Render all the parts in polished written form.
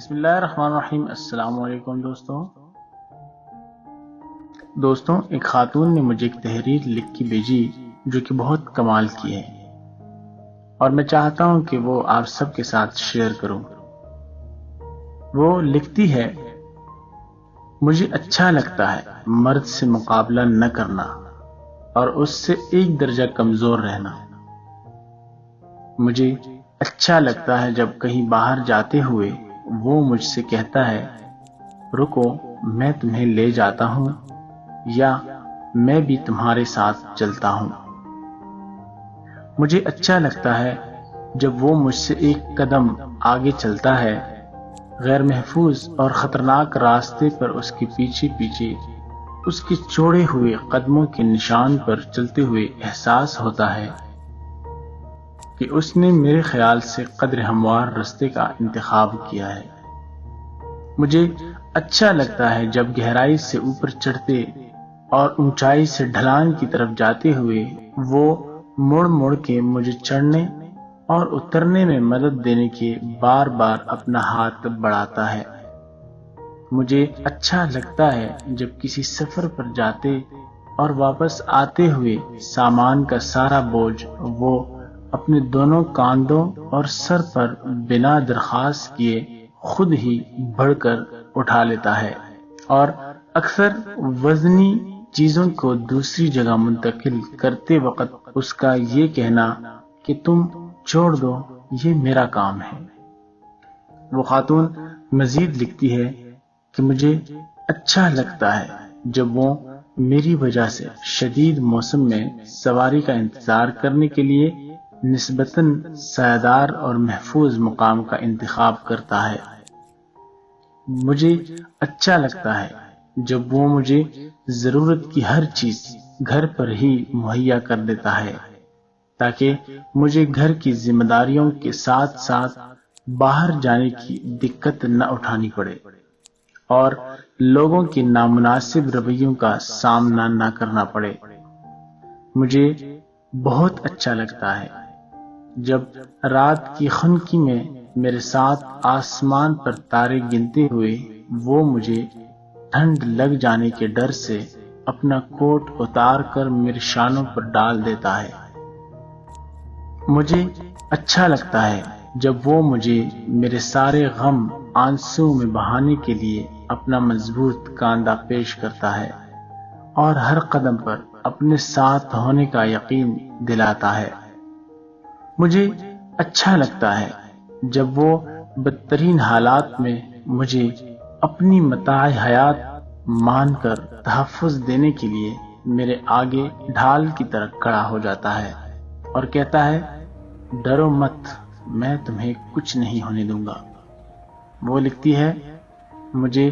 بسم اللہ الرحمن الرحیم۔ السلام علیکم دوستوں، ایک خاتون نے مجھے ایک تحریر لکھ کے بھیجی جو کہ بہت کمال کی ہے، اور میں چاہتا ہوں کہ وہ آپ سب کے ساتھ شیئر کروں۔ وہ لکھتی ہے، مجھے اچھا لگتا ہے مرد سے مقابلہ نہ کرنا اور اس سے ایک درجہ کمزور رہنا۔ مجھے اچھا لگتا ہے جب کہیں باہر جاتے ہوئے وہ مجھ سے کہتا ہے، رکو میں تمہیں لے جاتا ہوں، یا میں بھی تمہارے ساتھ چلتا ہوں۔ مجھے اچھا لگتا ہے جب وہ مجھ سے ایک قدم آگے چلتا ہے، غیر محفوظ اور خطرناک راستے پر اس کے پیچھے پیچھے اس کے چوڑے ہوئے قدموں کے نشان پر چلتے ہوئے احساس ہوتا ہے کہ اس نے میرے خیال سے قدر ہموار راستے کا انتخاب کیا ہے۔ مجھے اچھا لگتا ہے جب گہرائی سے اوپر چڑھتے اور اونچائی سے ڈھلان کی طرف جاتے ہوئے وہ مڑ مڑ کے مجھے چڑھنے اور اترنے میں مدد دینے کے بار بار اپنا ہاتھ بڑھاتا ہے۔ مجھے اچھا لگتا ہے جب کسی سفر پر جاتے اور واپس آتے ہوئے سامان کا سارا بوجھ وہ اپنے دونوں کاندھوں اور سر پر بنا درخواست کیے خود ہی بڑھ کر اٹھا لیتا ہے، اور اکثر وزنی چیزوں کو دوسری جگہ منتقل کرتے وقت اس کا یہ کہنا کہ تم چھوڑ دو، یہ میرا کام ہے۔ وہ خاتون مزید لکھتی ہے کہ مجھے اچھا لگتا ہے جب وہ میری وجہ سے شدید موسم میں سواری کا انتظار کرنے کے لیے نسبتاً سایہدار اور محفوظ مقام کا انتخاب کرتا ہے۔ مجھے اچھا لگتا ہے جب وہ مجھے ضرورت کی ہر چیز گھر پر ہی مہیا کر دیتا ہے، تاکہ مجھے گھر کی ذمہ داریوں کے ساتھ ساتھ باہر جانے کی دقت نہ اٹھانی پڑے اور لوگوں کے نامناسب رویوں کا سامنا نہ کرنا پڑے۔ مجھے بہت اچھا لگتا ہے جب رات کی خنکی میں میرے ساتھ آسمان پر تارے گنتے ہوئے وہ مجھے ٹھنڈ لگ جانے کے ڈر سے اپنا کوٹ اتار کر میرے شانوں پر ڈال دیتا ہے۔ مجھے اچھا لگتا ہے جب وہ مجھے میرے سارے غم آنسو میں بہانے کے لیے اپنا مضبوط کاندھا پیش کرتا ہے اور ہر قدم پر اپنے ساتھ ہونے کا یقین دلاتا ہے۔ مجھے اچھا لگتا ہے جب وہ بدترین حالات میں مجھے اپنی متاع حیات مان کر تحفظ دینے کے لیے میرے آگے ڈھال کی طرح کھڑا ہو جاتا ہے اور کہتا ہے، ڈرو مت، میں تمہیں کچھ نہیں ہونے دوں گا۔ وہ لکھتی ہے، مجھے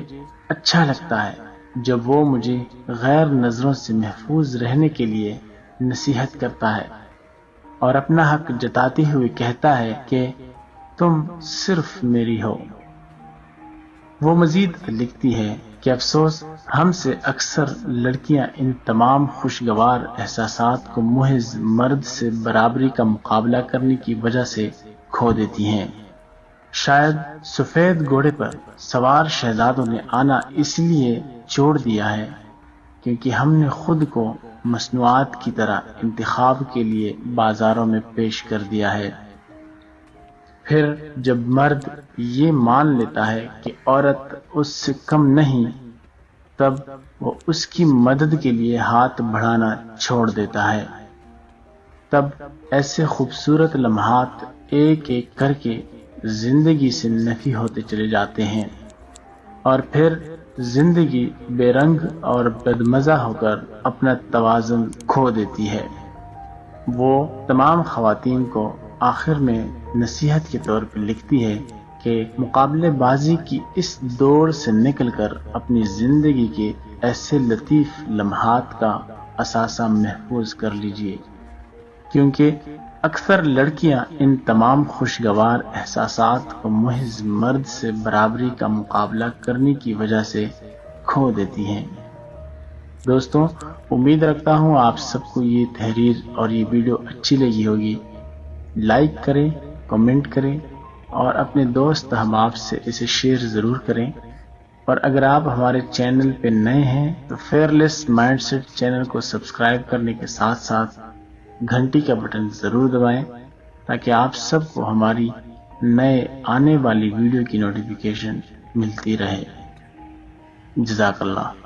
اچھا لگتا ہے جب وہ مجھے غیر نظروں سے محفوظ رہنے کے لیے نصیحت کرتا ہے اور اپنا حق جتاتے ہوئے کہتا ہے کہ تم صرف میری ہو۔ وہ مزید لکھتی ہے کہ افسوس، ہم سے اکثر لڑکیاں ان تمام خوشگوار احساسات کو محض مرد سے برابری کا مقابلہ کرنے کی وجہ سے کھو دیتی ہیں۔ شاید سفید گھوڑے پر سوار شہزادوں نے آنا اس لیے چھوڑ دیا ہے کیونکہ ہم نے خود کو مصنوعات کی طرح انتخاب کے لیے بازاروں میں پیش کر دیا ہے۔ پھر جب مرد یہ مان لیتا ہے کہ عورت اس سے کم نہیں، تب وہ اس کی مدد کے لیے ہاتھ بڑھانا چھوڑ دیتا ہے۔ تب ایسے خوبصورت لمحات ایک ایک کر کے زندگی سے نفی ہوتے چلے جاتے ہیں، اور پھر زندگی بے رنگ اور بدمزہ ہو کر اپنا توازن کھو دیتی ہے۔ وہ تمام خواتین کو آخر میں نصیحت کے طور پر لکھتی ہے کہ مقابلے بازی کی اس دوڑ سے نکل کر اپنی زندگی کے ایسے لطیف لمحات کا اثاثہ محفوظ کر لیجیے، کیونکہ اکثر لڑکیاں ان تمام خوشگوار احساسات کو محض مرد سے برابری کا مقابلہ کرنے کی وجہ سے کھو دیتی ہیں۔ دوستوں، امید رکھتا ہوں آپ سب کو یہ تحریر اور یہ ویڈیو اچھی لگی ہوگی۔ لائک کریں، کمنٹ کریں اور اپنے دوست احباب سے اسے شیئر ضرور کریں۔ اور اگر آپ ہمارے چینل پہ نئے ہیں تو فیئرلیس مائنڈ سیٹ چینل کو سبسکرائب کرنے کے ساتھ ساتھ گھنٹی کا بٹن ضرور دبائیں تاکہ آپ سب کو ہماری نئے آنے والی ویڈیو کی نوٹیفیکیشن ملتی رہے۔ جزاک اللہ۔